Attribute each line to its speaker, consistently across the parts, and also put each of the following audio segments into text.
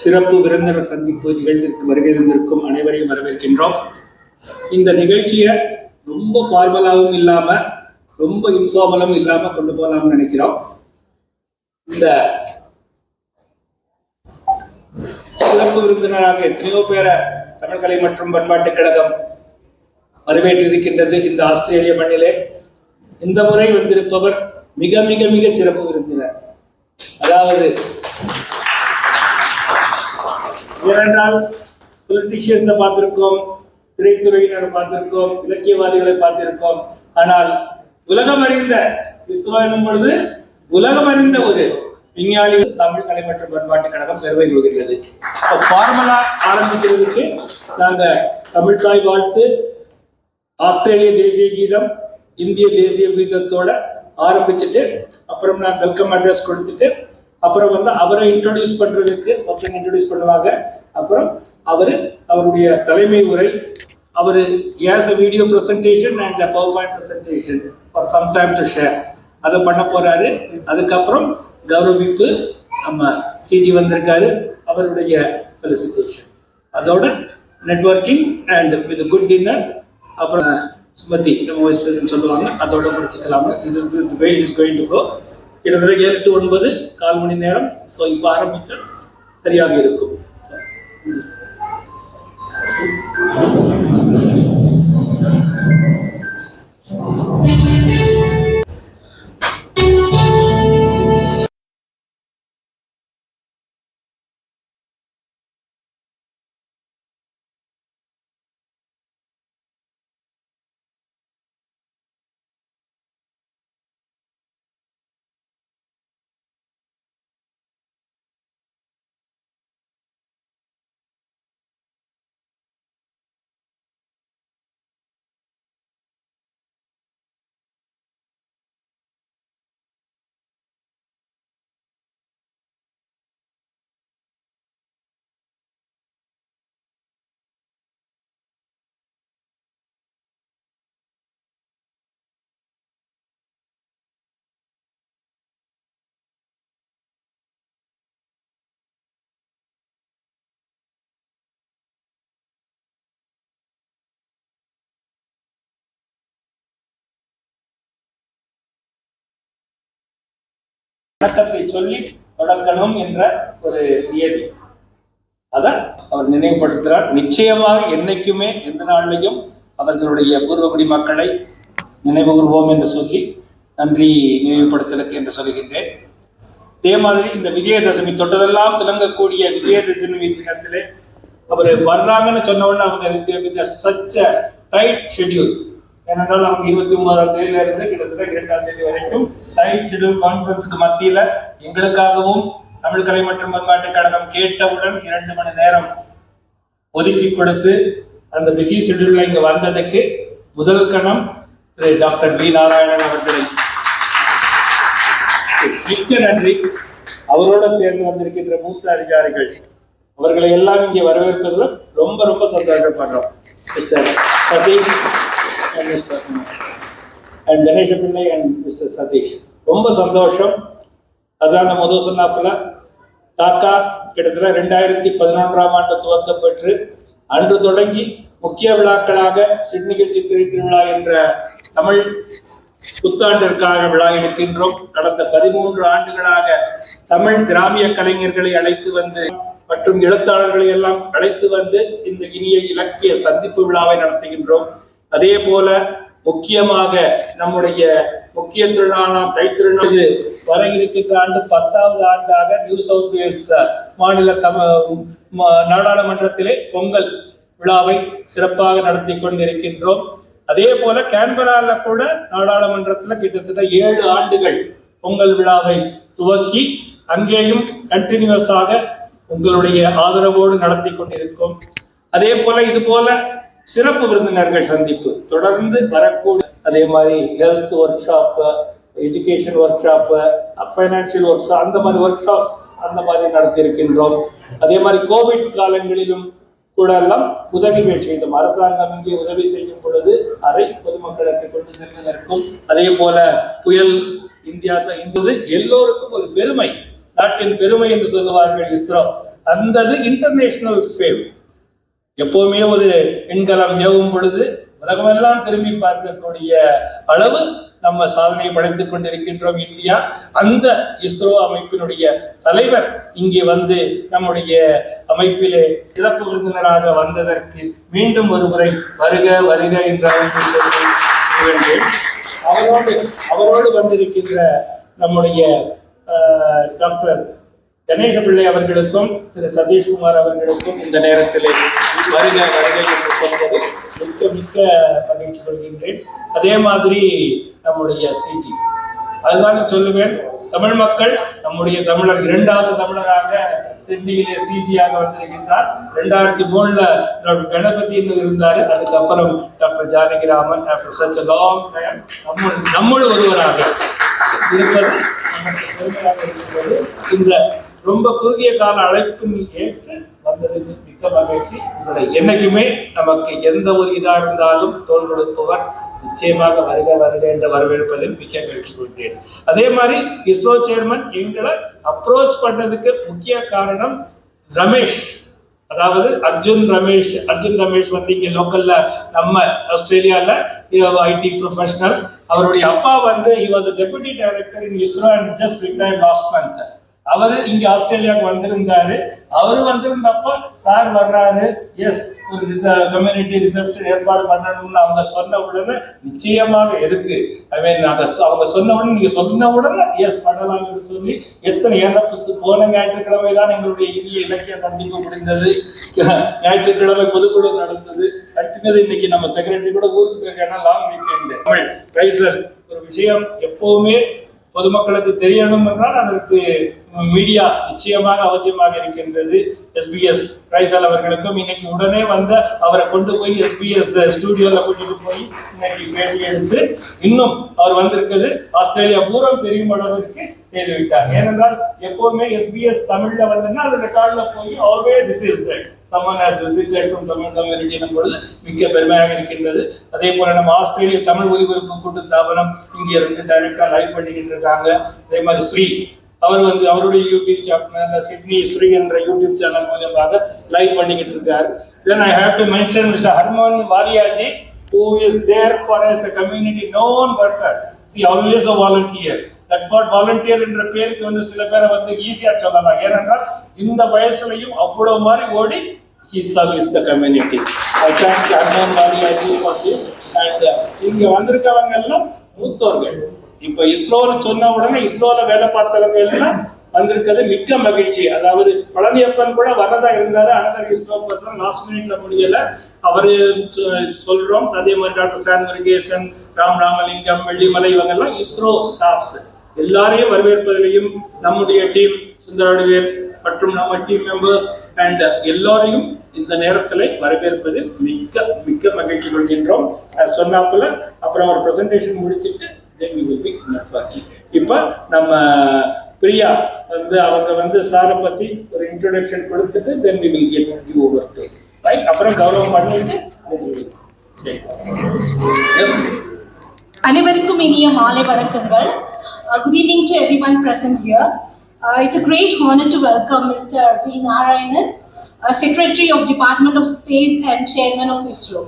Speaker 1: சிறப்பு விருந்தினர் சந்திப்பு நிகழ்விற்கு வருகை தந்திருக்கும் அனைவரையும் வரவேற்கின்றோம். இந்த நிகழ்ச்சியை ரொம்ப ஃபார்மலாகவும் இல்லாம ரொம்ப இன்ஃபார்மலும் இல்லாம கொண்டு போகலாம்னு நினைக்கிறோம். இந்த சிறப்பு விருந்தினராக எத்தனையோ பேரை தமிழ் கலை மற்றும் பண்பாட்டுக் கழகம் வரவேற்றிருக்கின்றது. இந்த ஆஸ்திரேலிய மண்ணிலே இந்த முறை வந்திருப்பவர் மிக மிக மிக சிறப்பு விருந்தினர். அதாவது ஏனென்றால் பொலிட்டீஷியன்ஸை பார்த்திருக்கோம், திரைத்துறையினரை பார்த்திருக்கோம், இலக்கியவாதிகளை பார்த்திருக்கோம். ஆனால் உலகம் அறிந்த கிறிஸ்துவ எனும் பொழுது உலகம் அறிந்த ஒரு விஞ்ஞானி தமிழ் கலை மற்றும் பண்பாட்டுக் கழகம் பெருமை கொள்கின்றது. ஃபார்மலா ஆரம்பிக்கிறதுக்கு நாங்கள் தமிழ் தாய் வாழ்த்து, ஆஸ்திரேலிய தேசிய கீதம், இந்திய தேசிய கீதத்தோட ஆரம்பிச்சுட்டு அப்புறம் நான் வெல்கம் அட்ரஸ் கொடுத்துட்டு அப்புறம் அவரை இன்ட்ரோடியூஸ் பண்றதுக்கு ஒருத்தங்க இன்ட்ரோடியூஸ் பண்ணுவாங்க. அப்புறம் அவருடைய தலைமை உரை, அவர் has a video presentation and a PowerPoint presentation for some time to share. அதை பண்ண போறாரு. அதுக்கப்புறம் கௌரவிப்பு நம்ம சிஜி வந்திருக்காரு, அவருடைய ஃபெலிசிட்டேஷன், அதோட networking and with good dinner, அப்புறம் சுமதி நம்ம வைஸ் பிரசிடென்ட் சொல்லுவாங்க, அதோட முடிச்சுக்கலாமா. This is the way it is going to go. கிட்டத்தட்ட 7 to 9 கால் மணி நேரம். ஸோ இப்போ ஆரம்பிச்சா சரியாக இருக்கும். வணக்கத்தை சொல்லி தொடங்கணும் என்ற ஒரு நியதி, அதை அவர் நினைவுபடுத்துகிறார். நிச்சயமாக என்னைக்குமே எந்த நாளிலையும் அவர்களுடைய பூர்வகுடி மக்களை நினைவு கூறுவோம் என்று சொல்லி நன்றி நினைவுபடுத்தலுக்கு என்று சொல்கின்றேன். அதே மாதிரி இந்த விஜயதசமி தொட்டதெல்லாம் திளங்கக்கூடிய விஜயதசமி தினத்திலே அவர் வர்றாங்கன்னு சொன்ன உடனே அவங்க சச் டைட் ஷெட்யூல். ஏனென்றால் அவங்க 29ஆம் தேதியிலிருந்து கிட்டத்தட்ட 2ஆம் தேதி வரைக்கும் டைட் ஷெட்யூல் கான்ஃபரன்ஸுக்கு மத்தியில் எங்களுக்காகவும் தமிழ் கலை மற்றும் பண்பாட்டுக் கழகம் கேட்டவுடன் 2 மணி நேரம் ஒதுக்கி கொடுத்து அந்த பிஸி ஷெட்யூல்ல இங்க வந்ததுக்கு முதல் கணம் திரு டாக்டர் பி நாராயணன் அவர்களை மிக்க நன்றி. அவரோட சேர்ந்து வந்திருக்கின்ற மூத்த அதிகாரிகள் அவர்களை எல்லாம் இங்கே வரவேற்பதில் ரொம்ப ரொம்ப சந்தோஷப்படுறோம். சதீஷ் அண்ட் கணேஷ பிள்ளை அண்ட் மிஸ்டர் சதீஷ், ரொம்ப சந்தோஷம். அதான் முதல் சொன்னாப்புல தாத்தா கிட்டத்தட்ட 2011ஆம் ஆண்டு துவக்கப்பட்டு அன்று தொடங்கி முக்கிய விழாக்களாக சிட்னியில் சித்திரை திருவிழா என்ற தமிழ் புத்தாண்டிற்காக விழா எடுக்கின்றோம். கடந்த 13 ஆண்டுகளாக தமிழ் கிராமிய கலைஞர்களை அழைத்து வந்து மற்றும் எழுத்தாளர்களை எல்லாம் அழைத்து வந்து இந்த இனிய இலக்கிய சந்திப்பு விழாவை நடத்துகின்றோம். அதே போல முக்கியமாக நம்முடைய முக்கிய திருநாளாம் தைத்திருநாள் வர இருக்கின்ற ஆண்டு 10வது ஆண்டாக நியூ சவுத் வேல்ஸ் மாநில நாடாளுமன்றத்திலே பொங்கல் விழாவை சிறப்பாக நடத்தி கொண்டிருக்கின்றோம். அதே போல கேன்பரால கூட நாடாளுமன்றத்தில் கிட்டத்தட்ட 7 ஆண்டுகள் பொங்கல் விழாவை துவக்கி அங்கேயும் கண்டினியூஸாக உங்களுடைய ஆதரவோடு நடத்தி கொண்டிருக்கும். அதே போல இது போல சிறப்பு விருந்தினர்கள் சந்திப்பு தொடர்ந்து வரக்கூடிய, அதே மாதிரி health work shop, education work shop, financial work shop, அந்த மாதிரி ஒர்க் ஷாப்ஸ் அந்த மாதிரி நடத்தி இருக்கின்றோம். அதே மாதிரி கோவிட் காலங்களிலும் கூட எல்லாம் உதவிகள் செய்தோம். அரசாங்கம் இங்கே உதவி செய்யும் பொழுது அதை பொதுமக்களுக்கு கொண்டு செல்வதற்கும், அதே போல புயல் இந்தியா என்பது எல்லோருக்கும் ஒரு பெருமை. நாட்டின் பெருமை என்று சொல்லுவார்கள் இஸ்ரோ. அந்த இன்டர்நேஷனல் ஃபேம். எப்பவுமே ஒரு விண்கலம் ஏவும் பொழுது உலகமெல்லாம் திரும்பி பார்க்கக்கூடிய அளவு நம்ம சாதனை படைத்துக் கொண்டிருக்கின்றோம் இந்தியா. அந்த இஸ்ரோ அமைப்பினுடைய தலைவர் இங்கே வந்து நம்முடைய அமைப்பிலே சிறப்பு விருந்தினராக வந்ததற்கு மீண்டும் ஒரு முறை வருக வருக என்ற அவரோடு வந்திருக்கின்ற நம்முடைய டாக்டர் கணேச பிள்ளை அவர்களுக்கும் திரு சதீஷ்குமார் அவர்களுக்கும் இந்த நேரத்திலே வருகை என்று சொல்வது மிக்க மிக்க மகிழ்ச்சி கொள்கின்றேன். அதே மாதிரி நம்முடைய சிஜி, அதுதான் சொல்லுவேன், தமிழ் மக்கள், நம்முடைய தமிழர் இரண்டாவது தமிழராக சிட்னியிலே சிஜியாக வந்திருக்கின்றார். 2003 கணபதி இருந்தாரு. அதுக்கப்புறம் doctor Janakiraman after such a long time நம்முள் ஒருவராக இருப்பது இந்த ரொம்ப குறுகிய கால அழைப்பின் ஏற்று வந்ததுக்கு மிக்க மகிழ்ச்சி. என்னைக்குமே நமக்கு எந்த ஒரு இதாக இருந்தாலும் தோல் கொடுப்பவர் நிச்சயமாக வருக வருக என்று வரவேற்பதில் மிக்க மகிழ்ச்சி கொண்டேன். அதே மாதிரி இஸ்ரோ சேர்மன் எங்களை அப்ரோச் பண்ணதுக்கு முக்கிய காரணம் ரமேஷ், அதாவது அர்ஜுன் ரமேஷ் வந்து இங்க லோக்கல்ல நம்ம ஆஸ்திரேலியால ஐடி ப்ரொஃபஷனல். அவருடைய அப்பா வந்து he was a deputy director in ISRO and just retired last month. அவரு இங்க ஆஸ்திரேலியாவுக்கு வந்திருந்தாரு. அவரு வந்திருந்தப்ப சார் வர்றாரு, எஸ் ஒரு கம்யூனிட்டி ரிசப்ஷன் ஏற்பாடு பண்ணணும்னு அவங்க சொன்ன உடனே நிச்சயமாக எதுக்கு அவங்க சொன்ன உடனே நீங்க சொன்ன உடனே எஸ் பண்ணலாம்னு சொல்லி எத்தனை போன ஞாயிற்றுக்கிழமை தான் எங்களுடைய இந்திய இலக்கிய சந்திப்பு முடிந்தது. ஞாயிற்றுக்கிழமை பொதுக்குழு நடந்தது. கண்டினியூஸ் இன்னைக்கு நம்ம செக்ரட்டரி கூட ஊருக்கு போயிருக்காங்க, லாங் வீக்கெண்டு. ஒரு விஷயம் எப்பவுமே பொதுமக்களுக்கு தெரியணும் என்றால் அதற்கு மீடியா நிச்சயமாக அவசியமாக இருக்கின்றது. SBS ரைசல் அவர்களுக்கும் இன்னைக்கு உடனே வந்த அவரை கொண்டு போய் SBS ஸ்டுடியோல கூட்டிட்டு போய் இன்னைக்கு பேட்டி எடுத்து இன்னும் அவர் வந்திருக்கிறது ஆஸ்திரேலியா பூரம் தெரியும் அளவிற்கு செய்து விட்டார். ஏனென்றால் எப்பவுமே SBS தமிழ்ல வந்ததுன்னா அது ரெக்கார்ட்ல போய் always it is there. someone has visited from Tamil community என்பது மிக்க பெருமையாக இருக்கின்றது. அதே போல நம்ம ஆஸ்திரேலிய தமிழ் ஒலிபரப்பு கூட்டு தாபனம் இங்க இருந்து டைரக்டா லைவ் பண்ணிக்கிட்டு இருக்காங்க. அதே மாதிரி ஸ்ரீ அவர் வந்து அவருடைய யூடியூப் சேனல் சிட்னி ஸ்ரீ என்ற யூடியூப் சேனல் மூலமாக லைவ் பண்ணிக்கிட்டு இருக்காரு. Then I have to mention Mr. Harman Waliaji, who is there for us a community known worker. See, always a volunteer. Volunteer என்ற பேருக்கு வந்து சில பேரை வந்து ஈஸியா சொல்லலாம். ஏனென்றால் இந்த வயசுலையும் அவ்வளவு மாதிரி ஓடி he serves the community. I thank Harman Waliaji for this. And இங்க வந்திருக்கவங்க எல்லாம் மூத்தோர்கள். இப்ப இஸ்ரோன்னு சொன்ன உடனே இஸ்ரோல வேலை பார்த்தவங்க எல்லாம் வந்திருக்கிறது மிக்க மகிழ்ச்சி. அதாவது பழனியப்பன் கூட வரதா இருந்தாரு, அனதர் இஸ்ரோ பர்சன் லாஸ்ட் மினிட்ல முடியல, அவரு சொல்றோம். அதே மாதிரி டாக்டர் சான் முருகேசன், ராமலிங்கம், வெள்ளிமலை இவங்க எல்லாம் இஸ்ரோ ஸ்டாஃப்ஸ். எல்லாரையும் வரவேற்பதிலையும் நம்முடைய டீம் சுந்தரவடிவேல் மற்றும் நம்ம டீம் மெம்பர்ஸ் அண்ட் எல்லாரையும் இந்த நேரத்தில் வரவேற்பதில் மிக்க மிக்க மகிழ்ச்சி கொள்கின்றோம். சொன்னாப்புல அப்புறம் ஒரு பிரசன்டேஷன் முடிச்சுட்டு then we will be networking. இப்போ நம்ம பிரியா வந்து அவங்க வந்து சாரை பத்தி ஒரு இன்ட்ரோடக்ஷன் கொடுத்துட்டு then we will get you over to right. அப்புறம் கௌரவம் பண்ணிட்டு
Speaker 2: அனைவருக்கும் இனிய மாலை வணக்கங்கள். Good evening to everyone present here. It's a great honor to welcome Mr. V. Narayanan, Secretary of Department of Space and Chairman of ISRO.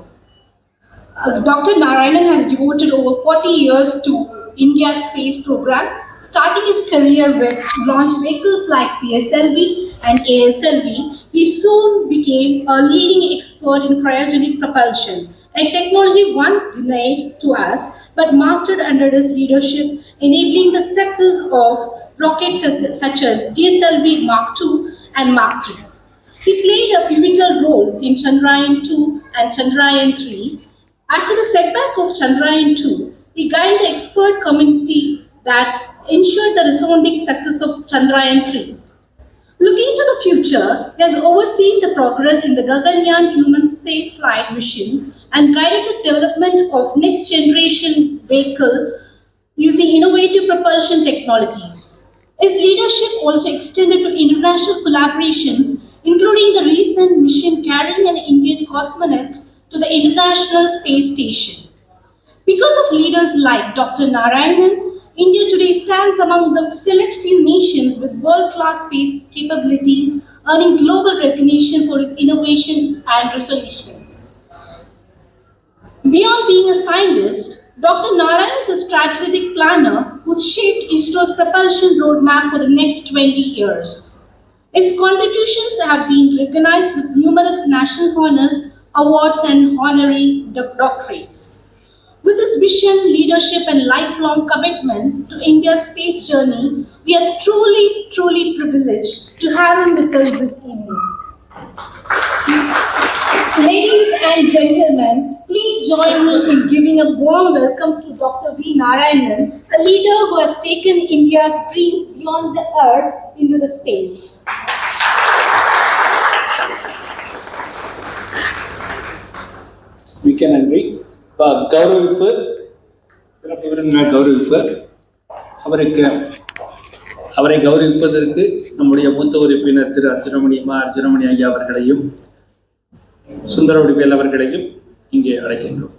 Speaker 2: Dr. Narayanan has devoted over 40 years to India's space program, starting his career with launch vehicles like PSLV and ASLV. He soon became a leading expert in cryogenic propulsion, a technology once denied to us but mastered under his leadership, enabling the success of rockets such as DSLV Mark II and Mark III. He played a pivotal role in Chandrayaan-2 and Chandrayaan-3. After the setback of Chandrayaan-2, he guided the expert committee that ensured the resounding success of Chandrayaan-3. Looking to the future, he has overseen the progress in the Gaganyaan human spaceflight mission and guided the development of next generation vehicle using innovative propulsion technologies. His leadership also extended to international collaborations, including the recent mission carrying an Indian cosmonaut to the International Space Station. Because of leaders like Dr. Narayanan, India today stands among the select few nations with world-class space capabilities, earning global recognition for its innovations and resolutions. Beyond being a scientist, Dr. Narayan is a strategic planner who shaped ISRO's propulsion roadmap for the next 20 years. His contributions have been recognized with numerous national honors, awards, and honorary doctorates. With his vision, leadership, and lifelong commitment to India's space journey, we are truly privileged to have him with us this evening. Ladies and gentlemen, please join me in giving a warm welcome to Dr. V. Narayanan, a leader who has taken India's dreams beyond the earth into the space.
Speaker 1: மிக்க நன்றி. கௌரவிப்பு, சிறப்பு விருந்தினர் கௌரவிப்பு. அவரை கௌரவிப்பதற்கு நம்முடைய மூத்த உறுப்பினர் திரு அர்ஜுனமணி ஐயா அவர்களையும் சுந்தரவடிவேல் அவர்களையும் இங்கே அழைக்கின்றோம்.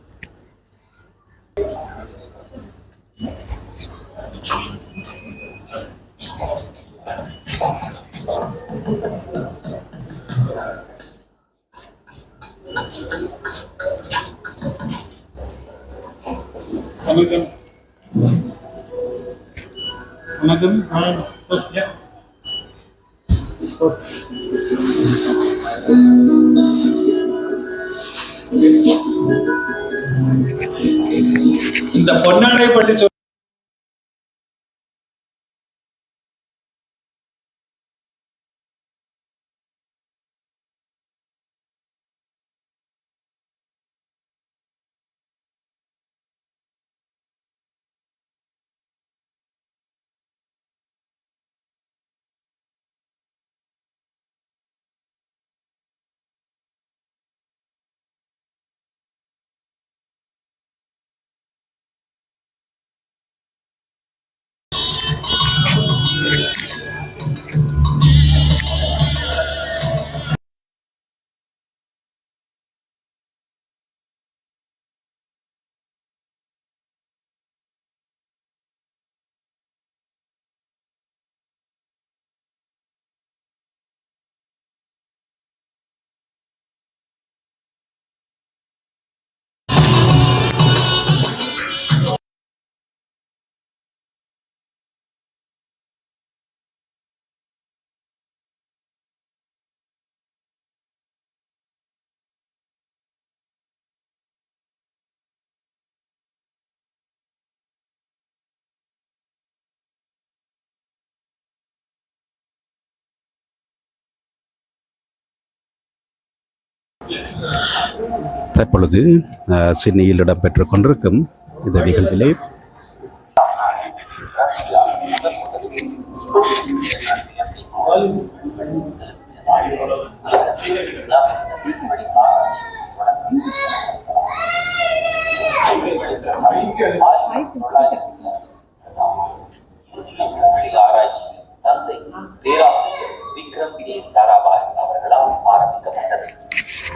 Speaker 1: இந்த பொன்னாடை பற்றி
Speaker 3: தற்பொழுது சிட்னியில் இடம்பெற்றுக் கொண்டிருக்கும் இந்த நிகழ்விலே
Speaker 4: தந்தை பேராசிரியர் விக்ரம் ஏ சாராபாய் அவர்களால் ஆரம்பிக்கப்பட்டது.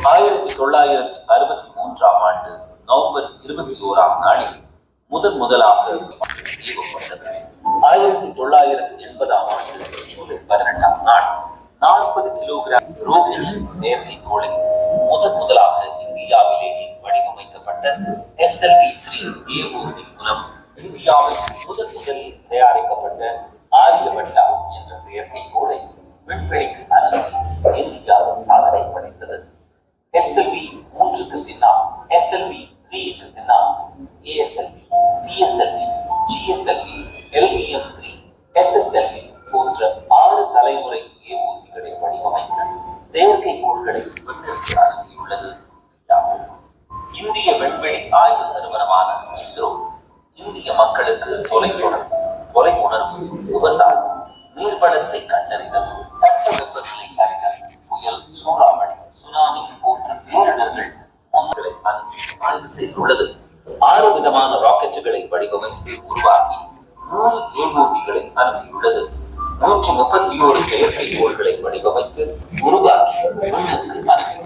Speaker 4: 1963ஆம் ஆண்டு நவம்பர் 21ஆம் நாளில் முதலாக ஏவப்பட்டது. 1980ஆம் ஆண்டு ஜூலை 18ஆம் நாள் 40 கிலோகிராம் ரோஹிணி செயற்கைக்கோளை முதலாக இந்தியாவிலேயே வடிவமைக்கப்பட்ட SLV-3 ஏவுகணை மூலம் இந்தியாவில் முதலில் தயாரிக்கப்பட்ட ஆரியபட்டா என்ற செயற்கைக்கோளை விண்வெளிக்கு அனுப்பி இந்தியா சாதனை படைத்தது. SLV-3க்கு பின்னால் SLV-3க்கு பின்னால் ASLV, PSLV, GSLV, LVM-3, SSLV போன்ற 6 தலைமுறை ஏவுகணைகளை வடிவமைத்து செயற்கைக்கோள்களை விண்வெளிக்கு அனுப்பியுள்ளது. இந்திய விண்வெளி ஆய்வு நிறுவனமான இஸ்ரோ இந்திய மக்களுக்கு தொலையுணர்வு, விவசாயம், நீர்வளத்தை கண்டறிதல், தட்பவெப்பநிலை அறிதல், புயல், சூறாவளி, சுனாமி போன்ற பேரிடர்கள் ஆய்வு செய்துள்ளது. 6 விதமான ராக்கெட்டுகளை வடிவமைத்து உருவாக்கி 100 ஏவூர்திகளை அனுப்பியுள்ளது. 131 செயற்கைக்கோள்களை வடிவமைத்து உருவாக்கி விண்ணுக்கு அனுப்பி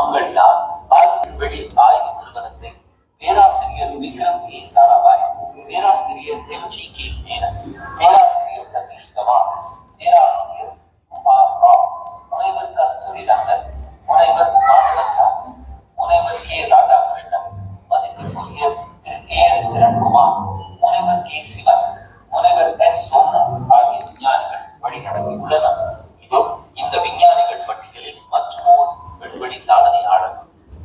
Speaker 4: மங்கள்லால் விண்வெளி ஆய்வு நிறுவனத்தை பேராசிரியர் விக்ரம் ஏ சாராபாய், பேராசிரியர் MGK மேனன், பேராசிரியர் சதீஷ் தவான், பேராசிரியர் குமார் ராவ், முனைவர் கஸ்தூரி ரங்கன், முனைவர் மாதவன் ராவ், முனைவர் கே ராதாகிருஷ்ணன், மதிப்பிற்குரிய திரு KS கிரண்குமார், முனைவர் கே சிவன், முனைவர் S சோமன் ஆகிய விஞ்ஞானிகள் வழிநடத்தியுள்ளனர். இதோ இந்த விஞ்ஞானிகள் பட்டியலில் மற்றொரு விண்வெளி சாதனையாளர்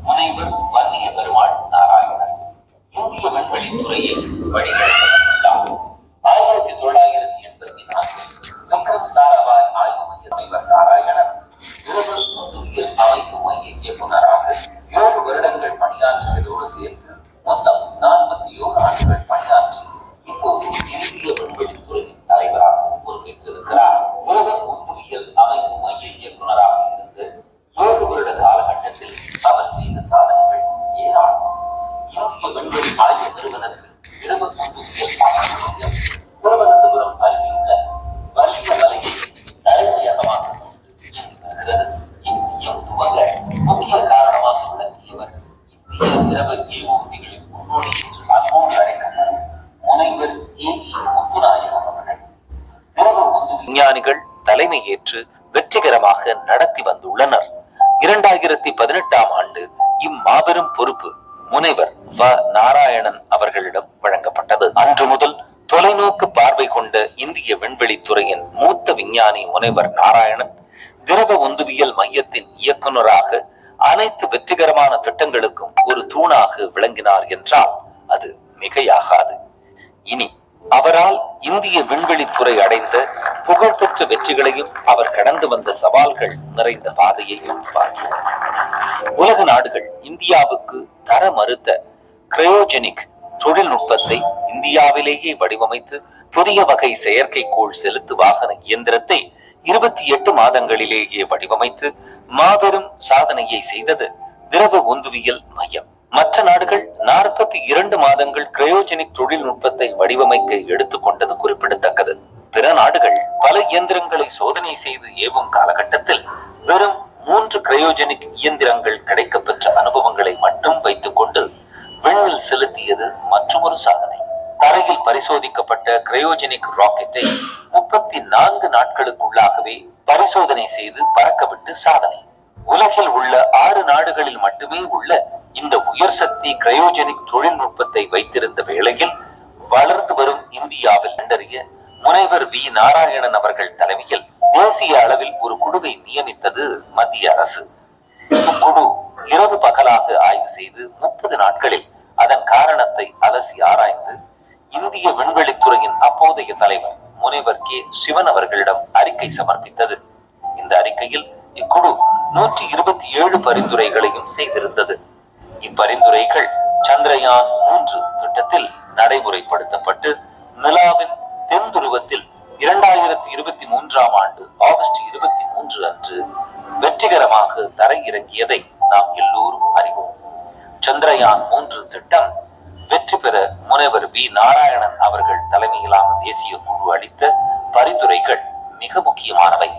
Speaker 4: முனைவர் வன்னிய பெருமாள் நாராயணன். இந்திய விண்வெளி துறையை வழிநடத்தியுள்ளார். 1984 விக்ரம் சாராபாய் ஆய்வு மைய தலைவர் நாராயணன் திரவ உந்துவியல் அமைப்பு மைய இயக்குநராக 7 வருடங்கள் பணியாற்றியதோடு சேர்த்து மொத்தம் 41 ஆண்டுகள் பணியாற்றி இப்போது இந்திய விண்வெளி துறையின் தலைவராக பொறுப்பேற்றிருக்கிறார். திரவ உந்துவியல் அமைப்பு மைய இயக்குநராக இருந்து 7 வருட காலகட்டத்தில் அவர் செய்த சாதனைகள் ஏராளம். இந்திய விண்வெளி ஆய்வு நிறுவனத்தில் திரவ உந்துவியல் அமைப்பு மையம் திருவனந்தபுரம் அருகில் உள்ள வலிய மலையை தலைமையகமாக இயங்கி வருகிறது. இம்மையம் துவங்க முக்கிய காரணமாக விளங்கியவர் இந்திய திரவ ஏவூர்திகளின் முன்னோடி என்று அன்போடு அழைக்கப்படும் முனைவர் முத்துநாயகம் அவர்கள். திரவ உந்து விஞ்ஞானிகள் தலைமை ஏற்று வெற்றிகரமாக நடத்தி வந்துள்ளனர். 2018ஆம் ஆண்டு இம்மாபெரும் பொறுப்பு முனைவர் வ நாராயணன் அவர்களிடம் வழங்கப்பட்டது. அன்று முதல் தொலைநோக்கு பார்வை கொண்ட இந்திய விண்வெளி துறையின் மூத்த விஞ்ஞானி முனைவர் நாராயணன் திரவ உந்துவியல் மையத்தின் இயக்குநராக அனைத்து வெற்றிகரமான திட்டங்களுக்கும் ஒரு தூணாக விளங்கினார் என்றால் அது மிகையாகாது. இனி அவரால் இந்திய விண்வெளித்துறை அடைந்த புகழ்பெற்ற வெற்றிகளையும் அவர் கடந்து வந்த சவால்கள் நிறைந்த பாதையையும் பார்ப்போம். உலக நாடுகள் இந்தியாவுக்கு தர மறுத்த கிரையோஜெனிக் தொழில்நுட்பத்தை இந்தியாவிலேயே வடிவமைத்து புதிய வகை செயற்கைக்கோள் செலுத்து வாகன இயந்திரத்தை 28 மாதங்களிலேயே வடிவமைத்து மாபெரும் சாதனையை செய்தது திரவ உந்துவியல் மையம். மற்ற நாடுகள் 42 மாதங்கள் கிரையோஜெனிக் தொழில்நுட்பத்தை வடிவமைக்க எடுத்துக்கொண்டது குறிப்பிடத்தக்கது. பிற நாடுகள் பல இயந்திரங்களை சோதனை செய்து ஏவும் காலகட்டத்தில் வெறும் 3 கிரையோஜெனிக் இயந்திரங்கள் கிடைக்கப்பெற்ற அனுபவங்களை மட்டும் வைத்துக் கொண்டு விண்ணில் செலுத்தியது மற்றொரு சாதனை. தரையில் பரிசோதிக்கப்பட்ட கிரையோஜெனிக் ராக்கெட்டை 34 நாட்களுக்குள்ளாகவே பரிசோதனை செய்து பறக்கவிட்டு சாதனை. உலகில் உள்ள 6 நாடுகளில் மட்டுமே உள்ள இந்த உயர் சக்தி கிரையோஜெனிக் தொழில்நுட்பத்தை வைத்திருந்த வேளையில் வளர்ந்து வரும் இந்தியாவில் கண்டறிய முனைவர் வி நாராயணன் அவர்கள் தலைமையில் தேசிய அளவில் ஒரு குழுவை நியமித்தது மத்திய அரசு. இக்குழு இரவு பகலாக ஆய்வு செய்து 30 நாட்களில் அதன் காரணத்தை அலசி ஆராய்ந்து இந்திய விண்வெளித்துறையின் அப்போதைய தலைவர் முனைவர் கே சிவன் அவர்களிடம் அறிக்கை சமர்ப்பித்தது. இந்த அறிக்கையில் இக்குழு 127 பரிந்துரைகளையும் செய்திருந்தது. இப்பரிந்துரைகள் சந்திரயான் 3 திட்டத்தில் நடைமுறைப்படுத்தப்பட்டு நிலாவின் தென் துருவத்தில் 2023ஆம் ஆண்டு ஆகஸ்ட் 23 அன்று வெற்றிகரமாக தரையிறங்கியதை நாம் எல்லோரும் அறிவோம். சந்திரயான் 3 திட்டம் வெற்றி பெற முனைவர் வி நாராயணன் அவர்கள் தலைமையிலான தேசிய குழு அளித்த பரிந்துரைகள் மிக முக்கியமானவை.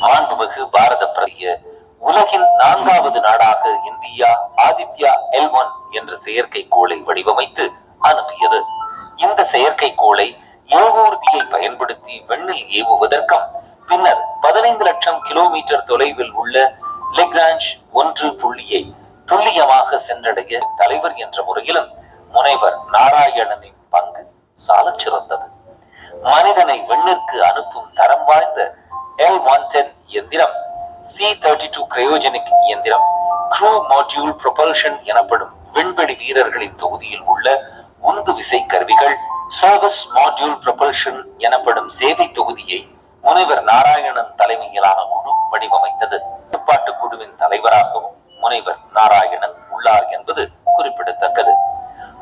Speaker 4: மாண்புமிகு பாரத பிரதமர் உலகின் 4வது நாடாக இந்தியா ஆதித்யா L1 என்ற செயற்கைக்கோளை வடிவமைத்து அனுப்பியது. இந்த செயற்கைக்கோளை ஏவூர்தியை பயன்படுத்தி விண்ணில் ஏவுவதற்கும் பின்னர் 15 லட்சம் கிலோமீட்டர் தொலைவில் உள்ள லெக்ராஞ்ச் 1 புள்ளியை துல்லியமாக சென்றடைய தலைவர் என்ற முறையிலும் முனைவர் நாராயணனின் பங்கு சாலச் சிறந்தது. மனிதனை விண்ணிற்கு அனுப்பும் தரம் வாய்ந்த L110 இயந்திரம், C-32 கிரையோஜெனிக் இயந்திரம், க்ரூ மாடியூல் ப்ரொபல்ஷன் எனப்படும் விண்வெளி வீரர்களின் தொகுதியில் உள்ள உந்து விசை கருவிகள், சர்வீஸ் மாடியூல் ப்ரொபல்ஷன் எனப்படும் சேவை தொகுதியை முனைவர் நாராயணன் தலைமையிலான குழு வடிவமைத்தது. கட்டுப்பாட்டு குழுவின் தலைவராகவும் முனைவர் நாராயணன் உள்ளார் என்பது குறிப்பிடத்தக்கது.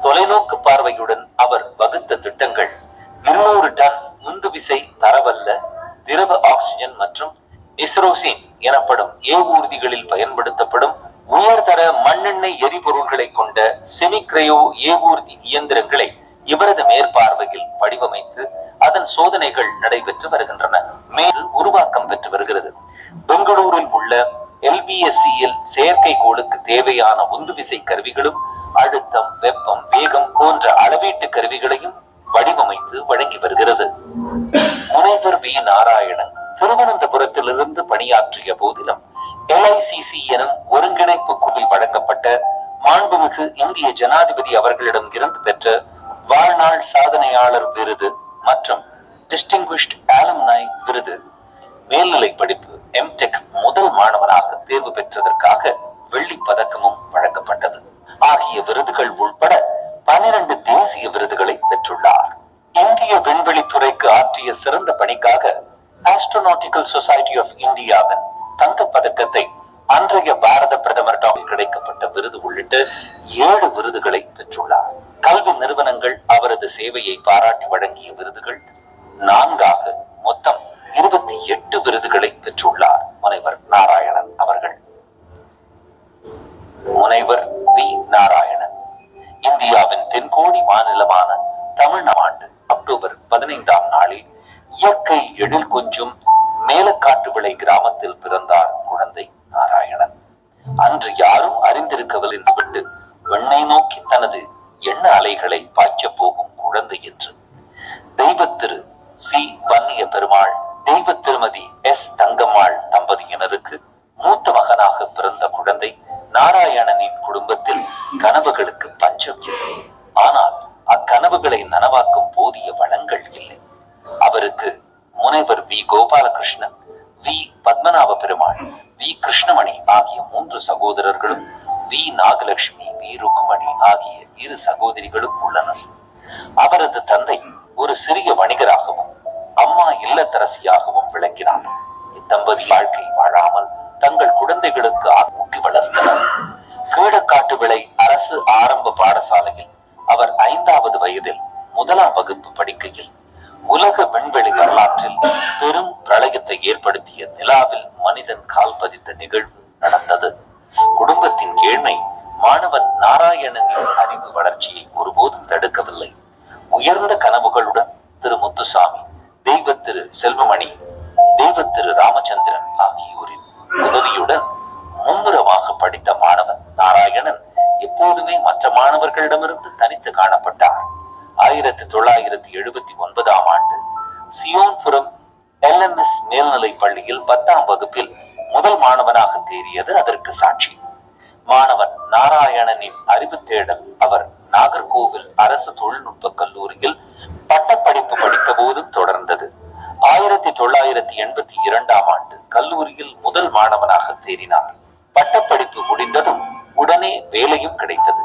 Speaker 4: தொலைநோக்கு பார்வையுடன் அவர் வகுத்த திட்டங்கள் 200 டன் உந்து விசை தரவல்ல திரவ ஆக்சிஜன் மற்றும் இஸ்ரோசின் எனப்படும் ஏவூர்திகளில் பயன்படுத்தப்படும் உயர்தர மண்ணெண்ணெய் எரிபொருள்களை கொண்ட செமிக்ரையோ ஏவூர்தி இயந்திரங்களை இவரது மேற்பார்வையில் வடிவமைத்து அதன் சோதனைகள் நடைபெற்று வருகின்றன. மேலும் உருவாக்கம் பெற்று வருகிறது. பெங்களூரில் உள்ள LV LBSCயில் செயற்கைக்கோளுக்கு தேவையான உந்துவிசை கருவிகளும் அழுத்தம், வெப்பம், வேகம் போன்ற அளவீட்டு கருவிகளையும் வடிவமைத்து வழங்கி வருகிறது. முனைவர் வி. நாராயணன் திருவனந்தபுரத்திலிருந்து பணியாற்றிய போதிலும் LICC எனும் ஒருங்கிணைப்பு குழுவில் வழங்கப்பட்ட மாண்புமிகு இந்திய ஜனாதிபதி அவர்களிடம் இருந்து பெற்ற வாழ்நாள் சாதனையாளர் விருது மற்றும் டிஸ்டிங்விஷ்ட் அலும்னை விருது, மேல்நிலை படிப்பு MTech முதல் மாணவனாக தேர்வு பெற்றதற்காக வெள்ளி பதக்கமும் வழங்கப்பட்டது ஆகிய விருதுகள் உட்பட 12 தேசிய விருதுகளை பெற்றுள்ளார். இந்திய விண்வெளித்துறைக்கு ஆற்றிய சிறந்த பணிக்காக ஆஸ்ட்ரோநாட்டிக்கல் சொசைட்டி ஆஃப் இந்தியாவின் தங்கப் பதக்கத்தை, அன்றைய பாரத பிரதமர் கிடைக்கப்பட்ட விருது உள்ளிட்ட 7 விருதுகளை பெற்றுள்ளார். கல்வி நிறுவனங்கள் அவரது சேவையை பாராட்டி வழங்கிய விருதுகள் 4ஆக மொத்தம் 28 விருதுகளை பெற்றுள்ளார் முனைவர் நாராயணன் அவர்கள். முனைவர் வி. நாராயணன் இந்தியாவின் தென்கோடி மாநிலமான தமிழ்நாடு அக்டோபர் 15ஆம் நாளில் இயற்கை எழில் கொஞ்சும் மேலக்காட்டு விளை கிராமத்தில் பிறந்தார் குழந்தை நாராயணன். அன்று யாரும் அறிந்திருக்கவில்லை விட்டு வெண்ணை நோக்கி தனது எண்ண அலைகளை பாய்ச்ச போகும் குழந்தை என்று தெய்வத்திரு சி. வன்னிய பெருமாள், தெய்வ திருமதி S. தங்கம்மாள் தம்பதியினருக்கு மூத்த மகனாக பிறந்த குழந்தை நாராயணனின் குடும்பத்தில் கனவுகளுக்கு பஞ்சம் இல்லை. ஆனால் அக்கனவுகளை நனவாக்கும் போதிய வளங்கள் இல்லை. அவருக்கு முனைவர் V. Gopalakrishnan, V. Padmanabha Perumal, V. Krishnamani ஆகிய 3 சகோதரர்களும், வி. நாகலட்சுமி, வி. ருக்குமணி ஆகிய 2 சகோதரிகளும் உள்ளனர். அவரது தந்தை ஒரு சிறிய வணிகராகவும் அம்மா இல்லத்தரசியாகவும் விளங்கினார். இத்தம்பதி வாழ்க்கை வாழாமல் தங்கள் குழந்தைகளுக்கு ஆட்கூட்டி வளர்த்தனர். கீழக்காட்டு விளை அரசு ஆரம்ப பாடசாலையில் அவர் 5வது வயதில் 1ஆம் வகுப்பு படிக்கையில் உலக விண்வெளி வரலாற்றில் பெரும் பிரளயத்தை ஏற்படுத்திய நிலாவில் மனிதன் கால் பதித்த நிகழ்வு நடந்தது. குடும்பத்தின் ஏழ்மை மாணவன் நாராயணனின் அறிவு வளர்ச்சியை ஒருபோதும் தடுக்கவில்லை. உயர்ந்த கனவுகளுடன் திரு முத்துசாமி, தெய்வ திரு செல்வமணி, தெய்வ திரு ராமச்சந்திரன் ஆகியோரின் உதவியுடன் மும்முரமாக படித்த மாணவன் நாராயணன் எப்போதுமே மற்ற மாணவர்களிடமிருந்து தனித்து காணப்பட்டார். 1979ஆம் ஆண்டு சியோன்புரம் LMS மேல்நிலை பள்ளியில் 10ஆம் வகுப்பில் முதல் மாணவனாக தேறியது அதற்கு சாட்சி. மாணவன் நாராயணனின் அறிவு தேடல் அவர் நாகர்கோவில் அரசு தொழில்நுட்ப கல்லூரியில் பட்டப்படிப்பு படித்த போதும் தொடர்ந்தது. 1982ஆம் ஆண்டு கல்லூரியில் முதல் மாணவனாக தேறினார். பட்டப்படிப்பு முடிந்ததும் உடனே வேலையும் கிடைத்தது.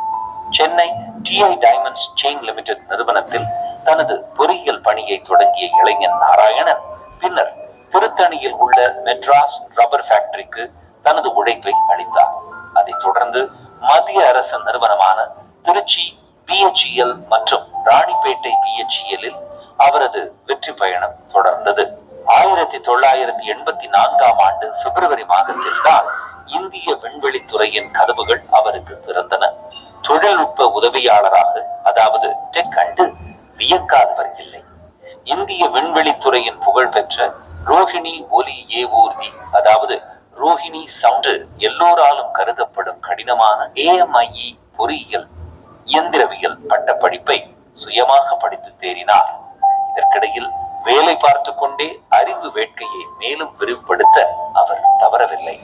Speaker 4: Chennai TI diamonds chain limited நிறுவனத்தில் தனது பொறியியல் பணியை தொடங்கிய இளைஞன் நாராயணன் பின்னர் திருத்தணியில் உள்ள மெட்ராஸ் ரப்பர் ஃபேக்டரிக்கு தனது உழைப்பை அளித்தார். அதைத் தொடர்ந்து மத்திய அரசு நிறுவனமான திருச்சி BHEL மற்றும் ராணிப்பேட்டை BHEL அவரது வெற்றி பயணம் தொடர்ந்தது. 1984ஆம் ஆண்டு பிப்ரவரி மாதத்தில் தான் இந்திய விண்வெளித்துறையின் கதவுகள் அவருக்கு திறந்தன. தொழில்நுட்ப உதவியாளராக, அதாவது டெக் கண்டு வியக்காதவர் இல்லை. இந்திய விண்வெளித்துறையின் புகழ்பெற்ற ரோஹிணி ஒலி ஏவூர்தி, அதாவது ரோஹிணி சவுண்ட் எல்லோராலும் கருதப்படும் கடினமான AMIE பொறியியல் இயந்திரவியல் பட்டப்படிப்பை சுயமாக படித்து தேறினார். இதற்கிடையில் வேலை பார்த்து கொண்டே அறிவு வேட்கையை மேலும் விரிவுபடுத்த அவர் தவறவில்லை.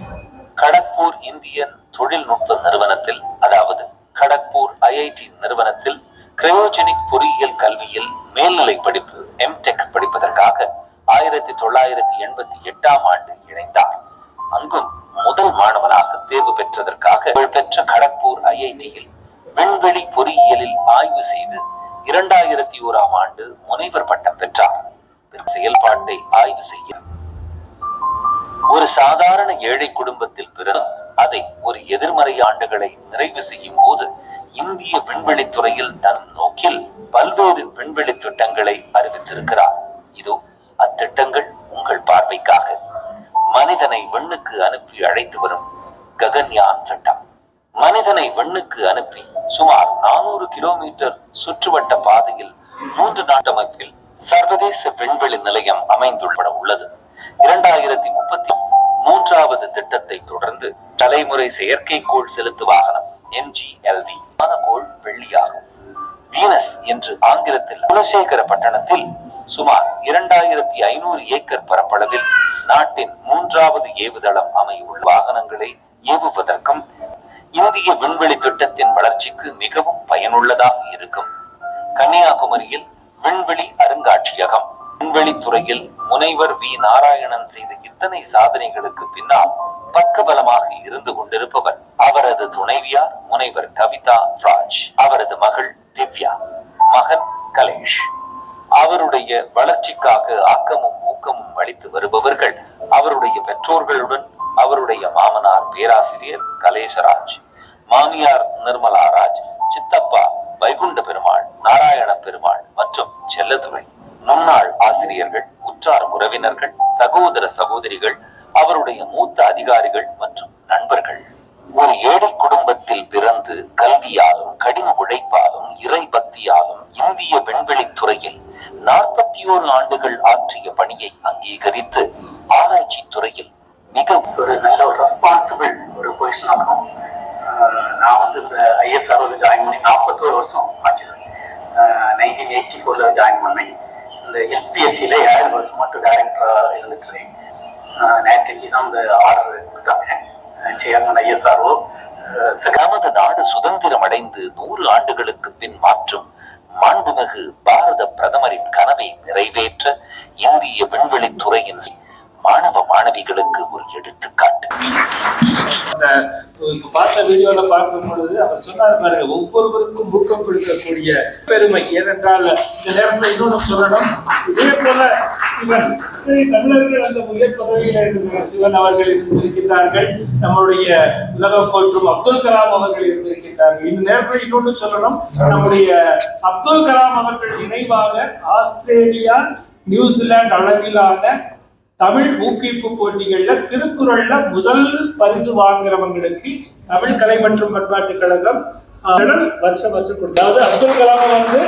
Speaker 4: கடக்பூர் இந்தியன் தொழில்நுட்ப நிறுவனத்தில், அதாவது கடக்பூர் IIT நிறுவனத்தில் கிரையோஜெனிக் பொறியியல் கல்வியில் மேல்நிலை படிப்பு MTech படிப்பதற்காக 1988ஆம் ஆண்டு இணைந்தார். அங்கும் முதல் மாணவனாக தேர்வு பெற்றதற்காக புகழ்பெற்ற கடக்பூர் IITயில் விண்வெளி பொறியியலில் ஆய்வு செய்து 2001ஆம் ஆண்டு முனைவர் பட்டம் பெற்றார். செயல்பாட்டை ஆய்வு செய்ய ஒரு சாதாரண ஏழை குடும்பத்தில் பிறகு அதை ஒரு எதிர்மறை ஆண்டுகளை நிறைவு செய்யும் போது இந்திய விண்வெளித்துறையில் தன் நோக்கில் பல்வேறு விண்வெளி திட்டங்களை அறிவித்திருக்கிறார். இதோ அத்திட்டங்கள் உங்கள் பார்வைக்காக. மனிதனை விண்ணுக்கு அனுப்பி அழைத்து வரும் ககன்யான் திட்டம். மனிதனை விண்ணுக்கு அனுப்பி சுமார் 400 கிலோமீட்டர் சுற்றுவட்ட பாதையில் 3 நாட்டமைப்பில் சர்வதேச விண்வெளி நிலையம் அமைந்துள்ள உள்ளது. 2030 மூன்றாவது திட்டத்தை தொடர்ந்து தலைமுறை செயற்கைக்கோள் செலுத்து வாகனம் NGLV வானகோள் வெள்ளியாகும். வீனஸ் என்று ஆங்கிலத்தில் குலசேகர பட்டணத்தில் சுமார் 2500 ஏக்கர் பரப்பளவில் நாட்டின் மூன்றாவது ஏவுதளம் அமையுள்ள வாகனங்களை ஏவுவதற்கும் இந்திய விண்வெளி திட்டத்தின் வளர்ச்சிக்கு மிகவும் பயனுள்ளதாக இருக்கும். கன்னியாகுமரியில் விண்வெளி அருங்காட்சியகம். விண்வெளி துறையில் முனைவர் வி. நாராயணன் செய்த இத்தனை சாதனைகளுக்கு பின்னால் பக்கபலமாக இருந்து கொண்டிருப்பவர் அவரது துணைவியார் முனைவர் கவிதா ராஜ், அவரது மகள் திவ்யா, மகன் கலேஷ். அவருடைய வளர்ச்சிக்காக ஆக்கமும் ஊக்கமும் அளித்து வருபவர்கள் அவருடைய பெற்றோர்களுடன் அவருடைய மாமனார் பேராசிரியர் கலேசராஜ், மாமியார் நிர்மலா ராஜ், சித்தப்பா வைகுண்ட பெருமாள், நாராயண பெருமாள் மற்றும் செல்லதுரை, முன்னாள் ஆசிரியர்கள், உற்றார் உறவினர்கள், சகோதர சகோதரிகள், அவருடைய மூத்த அதிகாரிகள் மற்றும் நண்பர்கள். ஒரு ஏழை குடும்பத்தில் பிறந்து கல்வியாலும் கடின உழைப்பாலும் இறை பக்தியாலும் இந்திய விண்வெளி துறையில் 41 ஆண்டுகள் ஆற்றிய பணியை அங்கீகரித்து ஆராய்ச்சி துறையில் மிக ஒரு நல்ல ஒரு ரெஸ்பான்சிபிள் ஒரு பொசிஷன் ஆகணும். நான் வந்து இந்த ISRO ஜாயின் பண்ணி 41 வருஷம் ஆச்சு. 1984 ஜாயின் பண்ணேன். இந்த LPSCல 7 வருஷமா டைரக்டரா இருந்துட்டு நேற்றுக்கு தான் இந்த ஆர்டர் கொடுத்தாங்க சேர்மன் ISRO. நமது நாடு சுதந்திரம் அடைந்து 100 ஆண்டுகளுக்கு பின் மாற்றும் மாண்புமிகு பாரத பிரதமரின் கனவை நிறைவேற்ற இந்திய விண்வெளி துறையின் மாணவ மாணவிகளுக்கு ஒரு எடுத்துக்காட்டு.
Speaker 1: பார்த்த வீடியோல பார்க்கும் பொழுது அவர் சொன்னார் பாருங்க, ஒவ்வொருவருக்கும் ஊக்கம் கொடுக்கக்கூடிய பெருமை. ஏனென்றால் இந்த நேரத்தில் இன்னொன்று சொல்லணும், இதே போல இவன் தமிழர்கள் அந்த உயர் பதவியில் இருக்கிற சிவன் அவர்கள் இருந்திருக்கிறார்கள், நம்முடைய உலகம் போற்றும் அப்துல் கலாம் அவர்கள் இருந்திருக்கிறார்கள். இந்த நேரத்தில் இன்னொன்று சொல்லணும், நம்முடைய அப்துல் கலாம் அவர்கள் நினைவாக ஆஸ்திரேலியா நியூசிலாந்து அளவிலான தமிழ் ஊக்குவிப்பு போட்டிகள்ல திருக்குறள்ல முதல் பரிசு வாங்குறவங்களுக்கு தமிழ் கலை மற்றும் பண்பாட்டு கழகம் வருஷம் கொடுத்தாது. அப்துல் கலாம் வந்து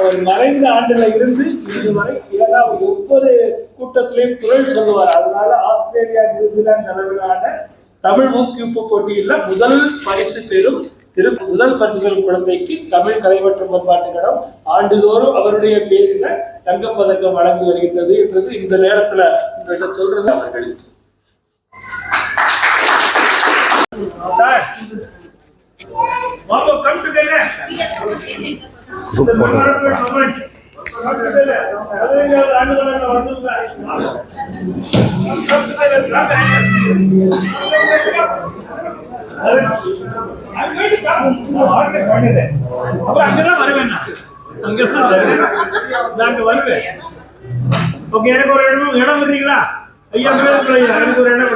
Speaker 1: ஒரு மறைந்த ஆண்டுல இருந்து இதுவரை ஒவ்வொரு கூட்டத்திலையும் குரல் சொல்லுவார். அதனால ஆஸ்திரேலியா நியூசிலாந்து அளவிலான தமிழ் ஊக்குவிப்பு போட்டியில் முதல் பரிசு பெறும் குழந்தைக்கு தமிழ் கலை மற்றும் பண்பாட்டு கழகம் ஆண்டுதோறும் அவருடைய பேரில் தங்கப்பதக்கம் வழங்கி வருகின்றது என்றது இந்த நேரத்துல உங்கள்கிட்ட சொல்றது அவர்களுக்கு. அங்கதான் வருவேன், அங்கதான் வருவேன், நாங்க வருவேன். ஓகே, எனக்கு ஒரு இடம் வர்றீங்களா ஐயா? எனக்கு ஒரு இடம்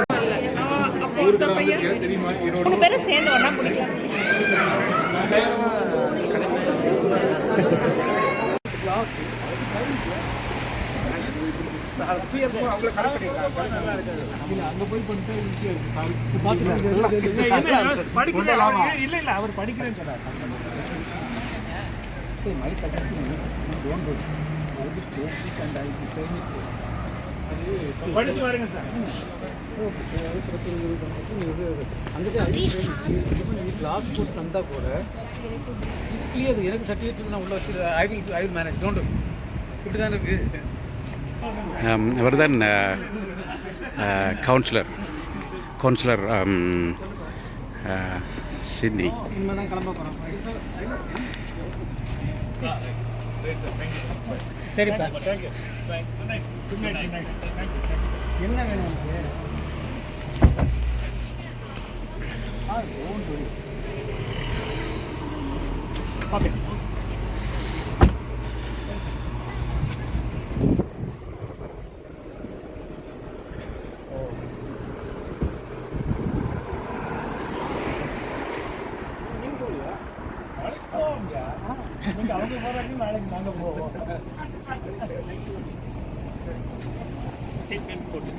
Speaker 5: சேர்ந்து ஒன்னா பிடிக்கலாம்.
Speaker 1: இல்ல அவர் படிக்கிறேன்னு சொன்னார். படிச்சு பாருங்க சார்.
Speaker 6: கிளாஸ் போட்டு தந்தா கூட கிளியர் எனக்கு சர்டிஃபிகேட் நான் உள்ள வச்சு ஐ வில் மேனேஜ். டோன்ட் இப்படி தான் இருக்கு.
Speaker 3: அவர் தான் கவுன்சிலர் சிட்னி.
Speaker 6: இனிமேல் தான் கிளம்ப போகிறோம். சரிப்பா, என்ன வேணும்
Speaker 1: ஓகே. அவங்க போறாங்க, நாளைக்கு நாங்க போவோம்.
Speaker 3: போட்டு